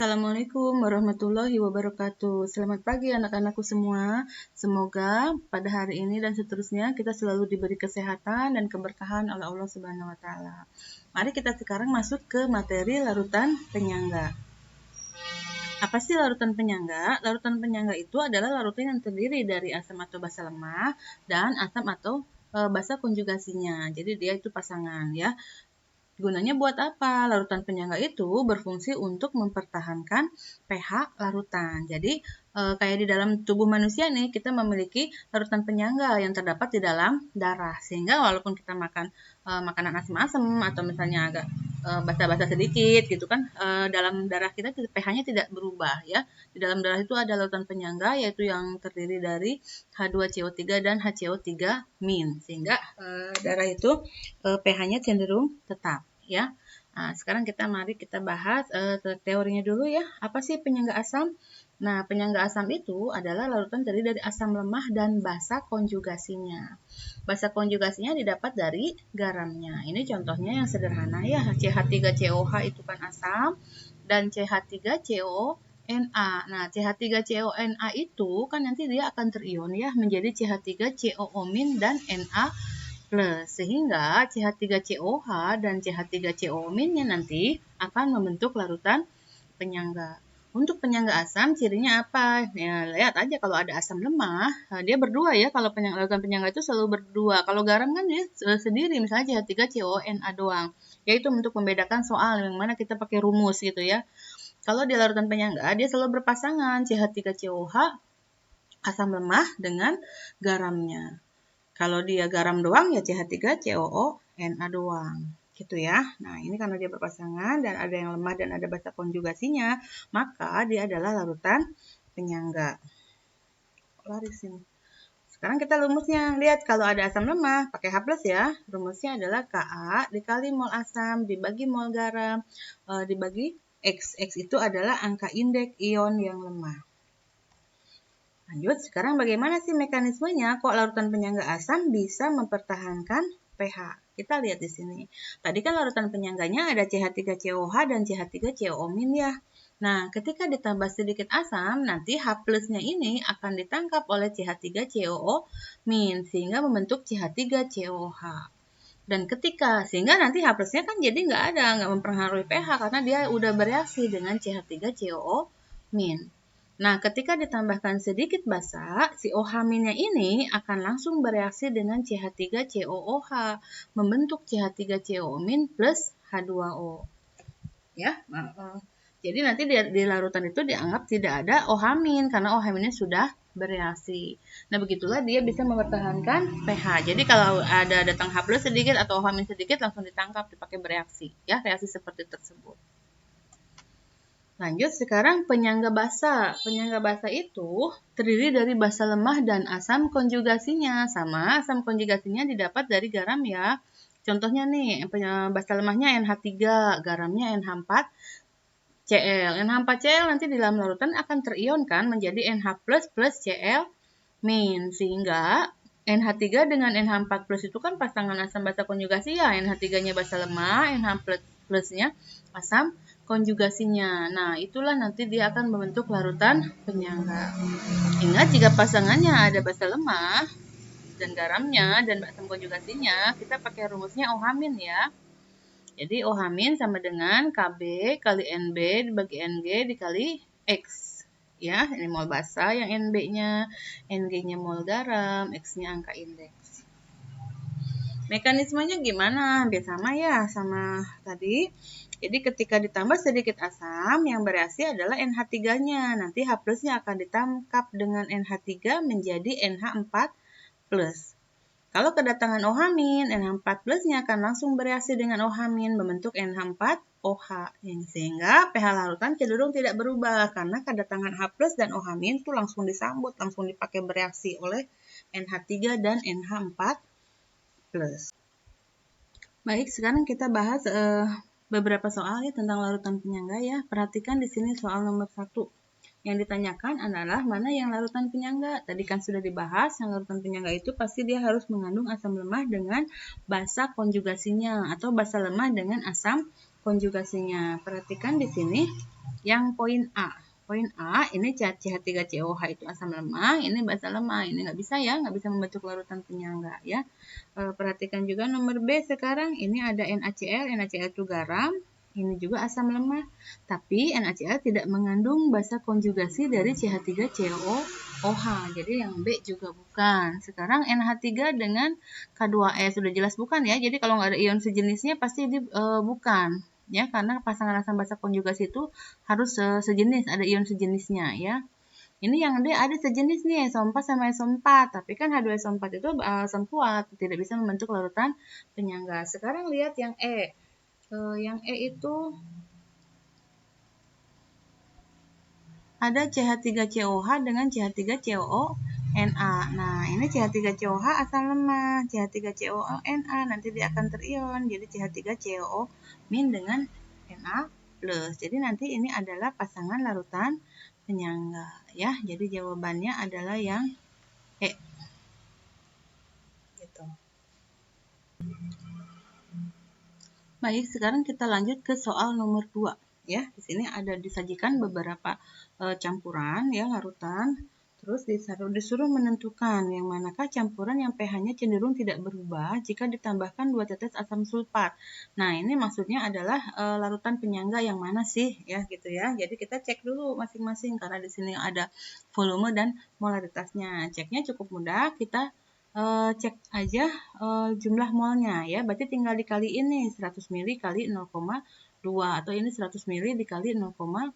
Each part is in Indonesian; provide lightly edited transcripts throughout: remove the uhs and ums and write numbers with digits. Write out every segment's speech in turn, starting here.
Assalamualaikum warahmatullahi wabarakatuh. Selamat pagi anak-anakku semua. Semoga pada hari ini dan seterusnya kita selalu diberi kesehatan dan keberkahan oleh Allah Subhanahu wa taala. Mari kita sekarang masuk ke materi larutan penyangga. Apa sih larutan penyangga? Larutan penyangga itu adalah larutan yang terdiri dari asam atau basa lemah dan asam atau basa konjugasinya. Jadi dia itu pasangan ya. Gunanya buat apa? Larutan penyangga itu berfungsi untuk mempertahankan pH larutan. Jadi kayak di dalam tubuh manusia nih, kita memiliki larutan penyangga yang terdapat di dalam darah. Sehingga walaupun kita makan makanan asam-asam atau misalnya agak basa-basa sedikit gitu kan, dalam darah kita pH-nya tidak berubah ya. Di dalam darah itu ada larutan penyangga yaitu yang terdiri dari H2CO3 dan HCO3-. Sehingga darah itu pH-nya cenderung tetap ya. Nah, sekarang mari kita bahas teorinya dulu ya. Apa sih penyangga asam? Nah, penyangga asam itu adalah larutan terdiri dari asam lemah dan basa konjugasinya. Basa konjugasinya didapat dari garamnya. Ini contohnya yang sederhana ya. CH3COH itu kan asam dan CH3CONA. Nah, CH3CONA itu kan nanti dia akan terion ya menjadi CH3COO- dan Na+. Sehingga CH3COH dan CH3COO- nanti akan membentuk larutan penyangga. Untuk penyangga asam cirinya apa? Ya, lihat aja kalau ada asam lemah, dia berdua ya. Kalau larutan penyangga itu selalu berdua. Kalau garam kan dia sendiri, misalnya CH3CONA doang. Yaitu untuk membedakan soal yang mana kita pakai rumus gitu ya. Kalau di larutan penyangga dia selalu berpasangan CH3COH asam lemah dengan garamnya. Kalau dia garam doang ya CH3COO-Na doang. Gitu ya. Nah, ini karena dia berpasangan dan ada yang lemah dan ada basa konjugasinya, maka dia adalah larutan penyangga. Laris ini. Sekarang kita rumusnya. Lihat kalau ada asam lemah pakai H+ ya. Rumusnya adalah Ka dikali mol asam dibagi mol garam dibagi X. X itu adalah angka indeks ion yang lemah. Lanjut, sekarang bagaimana sih mekanismenya? Kok larutan penyangga asam bisa mempertahankan pH? Kita lihat di sini. Tadi kan larutan penyangganya ada CH3COH dan CH3COO- ya. Nah, ketika ditambah sedikit asam, nanti H+-nya ini akan ditangkap oleh CH3COO- sehingga membentuk CH3COH. Dan sehingga nanti H+-nya kan jadi nggak mempengaruhi pH karena dia udah bereaksi dengan CH3COO-. Nah, ketika ditambahkan sedikit basa, si OH-nya ini akan langsung bereaksi dengan CH3COOH, membentuk CH3COO- plus H2O. Ya, jadi nanti di larutan itu dianggap tidak ada OH- karena OH- sudah bereaksi. Nah, begitulah dia bisa mempertahankan pH. Jadi kalau ada datang H+ sedikit atau OH- sedikit langsung ditangkap dipakai bereaksi, ya, reaksi seperti tersebut. Lanjut sekarang penyangga basa. Penyangga basa itu terdiri dari basa lemah dan asam konjugasinya. Sama, asam konjugasinya didapat dari garam ya. Contohnya nih, basa lemahnya NH3, garamnya NH4Cl. NH4Cl nanti di dalam larutan akan terionkan menjadi NH+ plus Cl-. Sehingga NH3 dengan NH4+ itu kan pasangan asam basa konjugasi ya. NH3-nya basa lemah, NH+-nya asam konjugasinya. Nah, itulah nanti dia akan membentuk larutan penyangga. Ingat jika pasangannya ada basa lemah dan garamnya dan asam konjugasinya, kita pakai rumusnya OH- ya. Jadi OH- sama dengan Kb kali Nb dibagi Ng dikali X. Ya, ini mol basa yang Nb-nya, Ng-nya mol garam, X-nya angka indeks. Mekanismenya gimana? Hampir sama ya sama tadi. Jadi ketika ditambah sedikit asam, yang bereaksi adalah NH3-nya. Nanti H+-nya akan ditangkap dengan NH3 menjadi NH4+. Kalau kedatangan OH-, NH4+-nya akan langsung bereaksi dengan OH- membentuk NH4OH. Sehingga pH larutan cenderung tidak berubah karena kedatangan H+ dan OH- itu langsung disambut, langsung dipakai bereaksi oleh NH3 dan NH4+. Baik, sekarang kita bahas beberapa soal ya tentang larutan penyangga ya. Perhatikan di sini soal nomor 1. Yang ditanyakan adalah mana yang larutan penyangga. Tadi kan sudah dibahas, yang larutan penyangga itu pasti dia harus mengandung asam lemah dengan basa konjugasinya atau basa lemah dengan asam konjugasinya. Perhatikan di sini yang poin A. Poin A, ini CH3COH itu asam lemah, ini basa lemah. Ini nggak bisa ya, nggak bisa membentuk larutan penyangga ya. Perhatikan juga nomor B sekarang, ini ada NaCl, NaCl itu garam, ini juga asam lemah. Tapi NaCl tidak mengandung basa konjugasi dari CH3COOH. Jadi yang B juga bukan. Sekarang NH3 dengan K2E sudah jelas bukan ya. Jadi kalau nggak ada ion sejenisnya pasti ini bukan. Ya, karena pasangan asam basa konjugasi itu harus sejenis, ada ion sejenisnya ya. Ini yang D ada sejenis nih, SO4 sama SO4, tapi kan H2SO4 itu asam kuat, tidak bisa membentuk larutan penyangga. Sekarang lihat yang E. Yang E itu ada CH3COH dengan CH3COONA. Nah, ini CH3COH asam lemah, CH3COONA nanti dia akan terion, jadi CH3COO- dengan Na+. Jadi nanti ini adalah pasangan larutan penyangga ya. Jadi jawabannya adalah yang E. Gitu. Baik, sekarang kita lanjut ke soal nomor 2 ya. Di sini ada disajikan beberapa campuran ya, larutan. Terus disuruh menentukan yang manakah campuran yang pH-nya cenderung tidak berubah jika ditambahkan 2 tetes asam sulfat. Nah, ini maksudnya adalah larutan penyangga yang mana sih ya gitu ya. Jadi kita cek dulu masing-masing karena di sini ada volume dan molaritasnya. Ceknya cukup mudah, kita cek aja jumlah molnya ya. Berarti tinggal dikaliin nih 100 ml kali 0,2 atau ini 100 ml dikali 0,2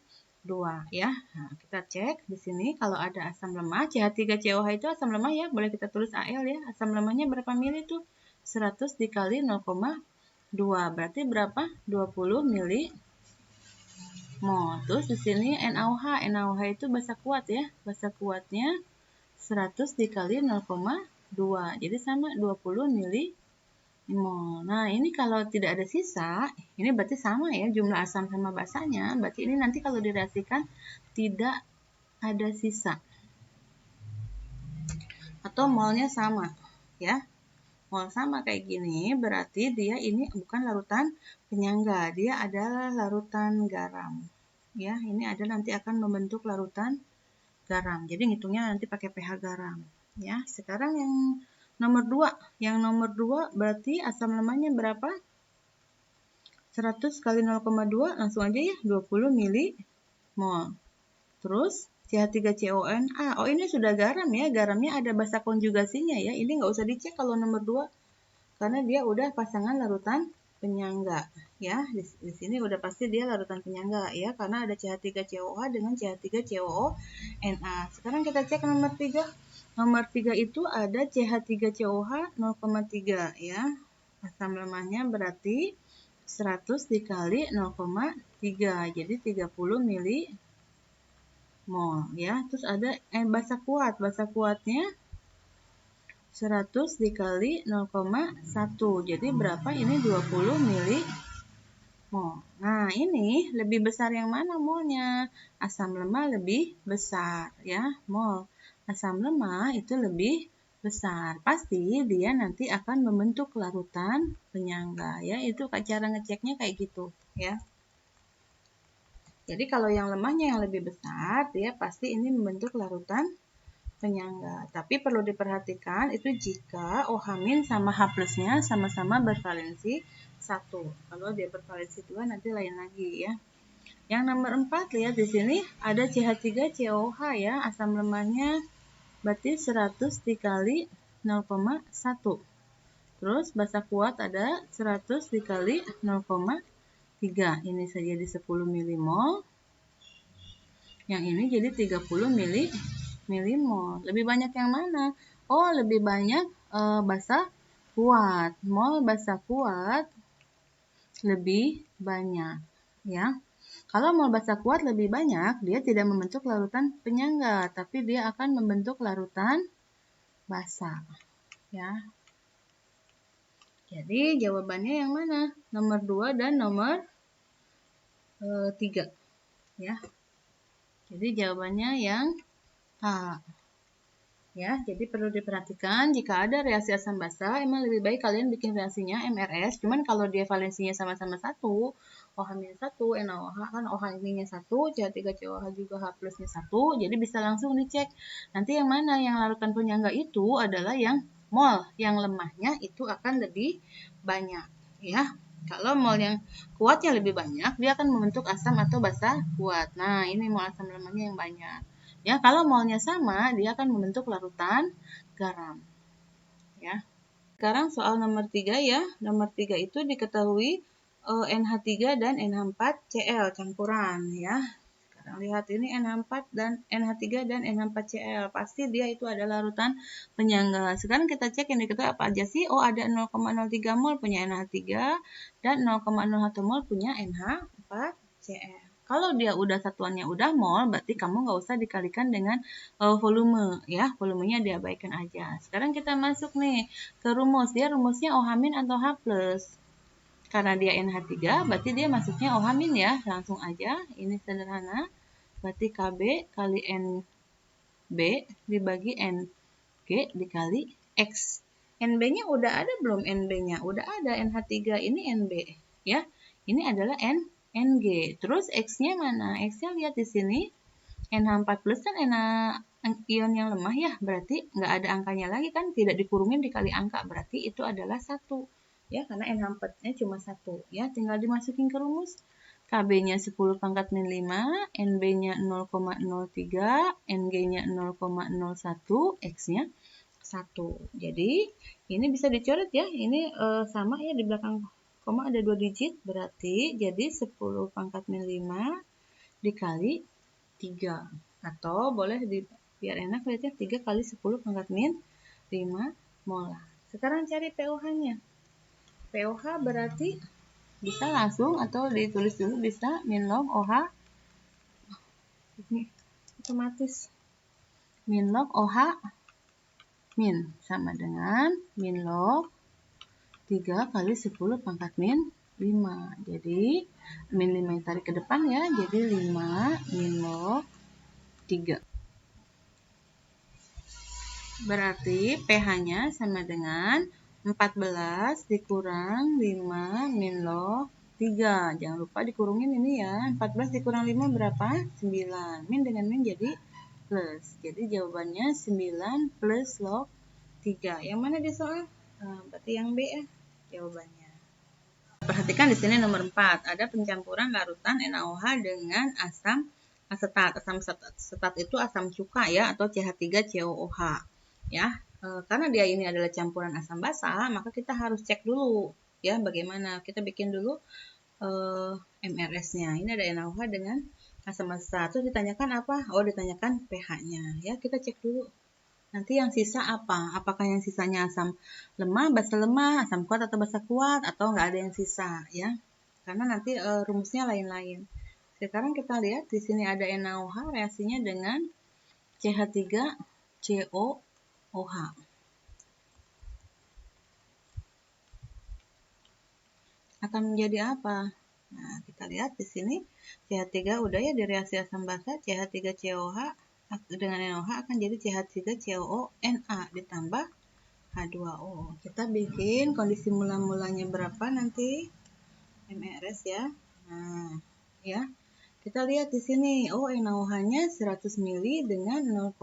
ya. Nah, kita cek di sini kalau ada asam lemah, CH3COH itu asam lemah ya, boleh kita tulis Al ya. Asam lemahnya berapa mili tuh? 100 dikali 0,2 berarti berapa? 20 mili mol. Terus di sini NaOH, NaOH itu basa kuat ya. Basa kuatnya 100 dikali 0,2. Jadi sama 20 mili mol. Nah, ini kalau tidak ada sisa, ini berarti sama ya jumlah asam sama basanya. Berarti ini nanti kalau direaksikan tidak ada sisa. Atau molnya sama, ya. Mol sama kayak gini, berarti dia ini bukan larutan penyangga, dia adalah larutan garam. Ya, ini ada nanti akan membentuk larutan garam. Jadi ngitungnya nanti pakai pH garam. Ya, sekarang yang nomor 2. Yang nomor 2 berarti asam lemahnya berapa? 100 kali 0,2 langsung aja ya 20 mili mol. Terus CH3CONA. Oh, ini sudah garam ya. Garamnya ada basa konjugasinya ya. Ini nggak usah dicek kalau nomor 2 karena dia udah pasangan larutan penyangga ya. Di sini udah pasti dia larutan penyangga ya karena ada CH3COH dengan CH3COONA. Sekarang kita cek nomor 3. Nomor 3 itu ada CH3COH 0,3 ya. Asam lemahnya berarti 100 dikali 0,3 jadi 30 mili mol ya. Terus ada basa kuat. Basa kuatnya 100 dikali 0,1. Jadi berapa ini 20 mili mol. Nah, ini lebih besar yang mana molnya? Asam lemah lebih besar ya, mol. Asam lemah itu lebih besar. Pasti dia nanti akan membentuk larutan penyangga ya. Itu cara ngeceknya kayak gitu ya. Jadi kalau yang lemahnya yang lebih besar, dia pasti ini membentuk larutan penyangga. Tapi perlu diperhatikan itu jika OH- sama H+-nya sama-sama bervalensi 1. Kalau dia bervalensi 2 nanti lain lagi ya. Yang nomor 4 lihat di sini ada CH3COH ya, asam lemahnya berarti 100 dikali 0,1. Terus basa kuat ada 100 dikali 0,3. Ini saja di 10 milimol. Yang ini jadi 30 milimol. Lebih banyak yang mana? Oh, lebih banyak basa kuat. Mol basa kuat lebih banyak, ya. Kalau mol basa kuat lebih banyak, dia tidak membentuk larutan penyangga, tapi dia akan membentuk larutan basa, ya. Jadi jawabannya yang mana? Nomor 2 dan nomor 3, ya. Jadi jawabannya yang A. Ya, jadi perlu diperhatikan jika ada reaksi asam basa, emang lebih baik kalian bikin reaksinya MRS. Cuman kalau dia valensinya sama-sama 1, OH-1, NaOH kan OH ininya 1, CH3COH juga H plusnya 1, jadi bisa langsung dicek. Nanti yang mana yang larutan penyangga itu adalah yang mol, yang lemahnya itu akan lebih banyak, ya. Kalau mol yang kuatnya lebih banyak, dia akan membentuk asam atau basa kuat. Nah, ini mol asam lemahnya yang banyak. Ya, kalau molnya sama, dia akan membentuk larutan garam. Ya. Sekarang soal nomor 3 ya. Nomor 3 itu diketahui NH3 dan NH4Cl campuran ya. Sekarang lihat ini NH4 dan NH3 dan NH4Cl. Pasti dia itu adalah larutan penyangga. Sekarang kita cek yang diketahui apa aja sih? Oh, ada 0,03 mol punya NH3 dan 0,01 mol punya NH4Cl. Kalau dia udah satuannya udah mol, berarti kamu nggak usah dikalikan dengan volume ya. Volumenya diabaikan aja. Sekarang kita masuk nih ke rumus. Dia rumusnya OH- atau H+. Karena dia NH3, berarti dia masuknya OH- ya. Langsung aja, ini sederhana. Berarti KB kali NB dibagi NG dikali X. NB-nya udah ada belum? NB-nya udah ada. NH3 ini NB ya. Ini adalah NG. Terus X-nya mana? X-nya lihat di sini. NH4 plus kan ion yang lemah ya. Berarti nggak ada angkanya lagi kan. Tidak dikurungin dikali angka. Berarti itu adalah 1. Ya, karena NH4-nya cuma 1. Ya, tinggal dimasukin ke rumus. KB-nya 10 pangkat min 5, NB-nya 0,03, NG-nya 0,01, X-nya 1. Jadi, ini bisa dicoret ya. Ini sama ya, di belakang koma ada 2 digit. Berarti, jadi 10 pangkat min 5 dikali 3. Atau boleh biar enak lihatnya 3 kali 10 pangkat min 5 molar. Sekarang cari pOH-nya. pOH berarti bisa langsung atau ditulis dulu bisa min log OH. Ini otomatis min log OH min sama dengan min log 3 kali 10 pangkat min 5. Jadi min 5 tarik ke depan ya. Jadi 5 min log 3. Berarti pH-nya sama dengan 14 dikurang 5 min log 3. Jangan lupa dikurungin ini ya. 14 dikurang 5 berapa? 9. Min dengan min jadi plus. Jadi jawabannya 9 plus log 3. Yang mana di soal? Berarti yang B ya jawabannya. Perhatikan di sini nomor 4. Ada pencampuran larutan NaOH dengan asam asetat. Asam asetat itu asam cuka ya atau CH3COOH. Ya, karena dia ini adalah campuran asam basa, maka kita harus cek dulu ya bagaimana. Kita bikin dulu MRS-nya. Ini ada NaOH dengan asam basa. Terus ditanyakan apa? Oh, ditanyakan pH-nya. Ya, kita cek dulu. Nanti yang sisa apa? Apakah yang sisanya asam lemah, basa lemah, asam kuat atau basa kuat, atau nggak ada yang sisa ya? Karena nanti rumusnya lain-lain. Sekarang kita lihat di sini ada NaOH reaksinya dengan CH3COOH. Akan menjadi apa? Nah, kita lihat di sini CH3 udah ya di reaksi asam basa, CH3COOH dengan NaOH akan jadi CH3COONa ditambah H2O. Kita bikin kondisi mula-mulanya berapa nanti? MRS ya. Nah, ya. Kita lihat di sini, oh NaOH-nya 100 ml dengan 0,1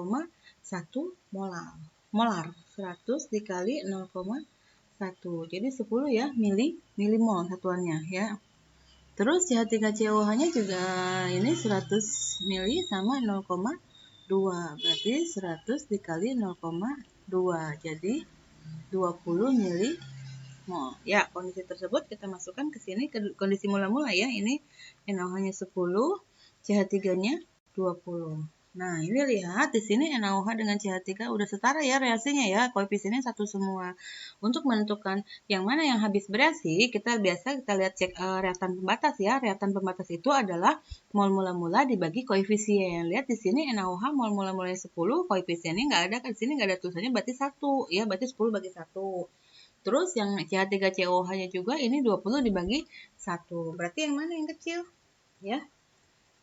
molar. Molar 100 dikali 0,1. Jadi 10 ya milimol satuannya ya. Terus CH3COOH-nya juga ini 100 ml sama 0,2. Berarti 100 dikali 0,2. Jadi 20 milimol. Ya, kondisi tersebut kita masukkan ke sini ke kondisi mula-mula ya. Ini NaOH-nya 10, CH3-nya 20. Nah, ini lihat di sini NaOH dengan CH3 udah setara ya reaksinya ya, koefisiennya satu semua. Untuk menentukan yang mana yang habis bereaksi, kita lihat cek reaktan pembatas ya. Reaktan pembatas itu adalah mol mula-mula dibagi koefisien. Lihat di sini NaOH mol mula-mulanya 10, koefisiennya nggak ada, di sini nggak ada tulisannya berarti 1 ya, berarti 10 bagi 1. Terus yang CH3COOH-nya juga ini 20 dibagi 1. Berarti yang mana yang kecil? Ya.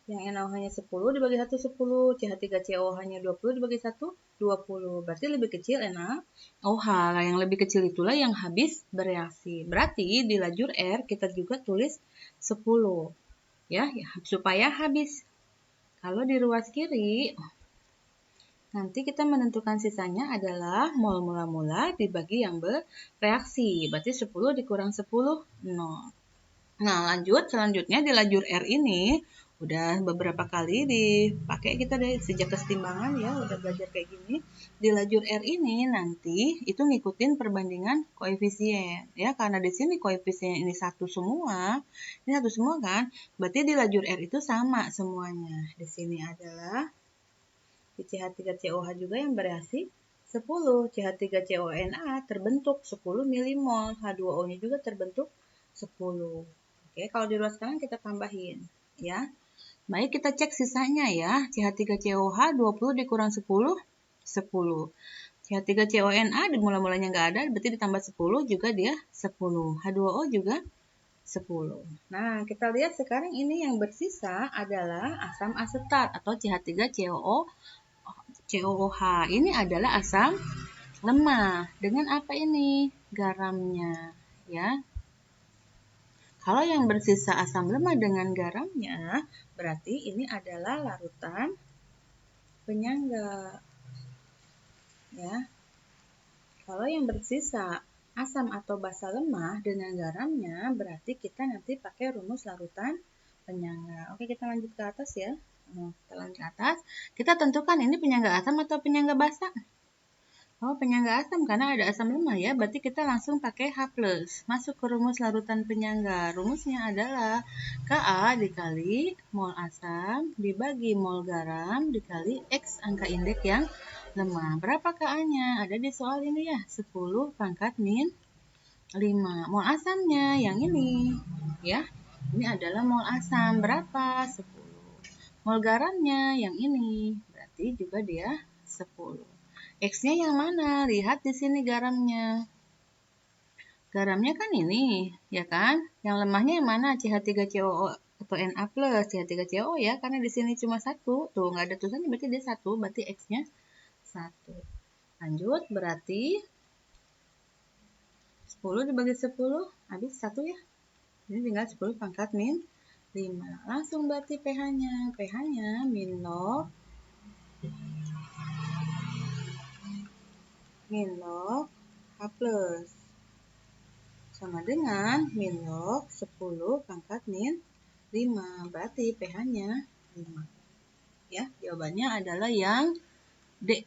Yang NaOH-nya 10 dibagi 1, 10. CH3COH-nya 20 dibagi 1, 20. Berarti lebih kecil NaOH. Yang lebih kecil itulah yang habis bereaksi. Berarti di lajur R kita juga tulis 10. Ya, supaya habis. Kalau di ruas kiri, nanti kita menentukan sisanya adalah mol mula-mula dibagi yang bereaksi. Berarti 10 dikurang 10, 0. Nah, selanjutnya di lajur R ini udah beberapa kali dipakai kita dari sejak kesetimbangan ya, udah belajar kayak gini. Di lajur R ini nanti itu ngikutin perbandingan koefisien ya, karena di sini koefisien ini satu semua. Ini satu semua kan? Berarti di lajur R itu sama semuanya. Di sini adalah di CH3COH juga yang bereaksi 10. CH3CONA terbentuk 10 milimol. H2O-nya juga terbentuk 10. Oke, kalau di ruas kanan kita tambahin ya. Baik, kita cek sisanya ya. CH3COH 20 dikurang 10, 10. CH3CONA di mula-mulanya nggak ada, berarti ditambah 10 juga dia 10. H2O juga 10. Nah, kita lihat sekarang ini yang bersisa adalah asam asetat atau CH3COOH. Ini adalah asam lemah. Dengan apa ini? Garamnya, ya. Kalau yang bersisa asam lemah dengan garamnya, berarti ini adalah larutan penyangga. Ya. Kalau yang bersisa asam atau basa lemah dengan garamnya, berarti kita nanti pakai rumus larutan penyangga. Oke, kita lanjut ke atas ya. Kita lanjut ke atas. Kita tentukan ini penyangga asam atau penyangga basa. Oh, penyangga asam karena ada asam lemah ya, berarti kita langsung pakai H+. Masuk ke rumus larutan penyangga. Rumusnya adalah Ka dikali mol asam dibagi mol garam dikali X angka indeks yang lemah. Berapa Ka-nya? Ada di soal ini ya, 10 pangkat min 5. Mol asamnya yang ini ya. Ini adalah mol asam. Berapa? 10. Mol garamnya yang ini. Berarti juga dia 10. X-nya yang mana? Lihat di sini garamnya. Garamnya kan ini, ya kan? Yang lemahnya yang mana? CH3COO atau Na+, CH3COO ya, karena di sini cuma satu. Tuh, nggak ada tulisannya, berarti dia 1, berarti X-nya 1. Lanjut, berarti 10 dibagi 10, habis 1 ya. Ini tinggal 10 pangkat min 5. Langsung berarti pH-nya. pH-nya min log H+. Sama dengan min log 10 pangkat min 5. Berarti pH-nya 5. Ya, jawabannya adalah yang D.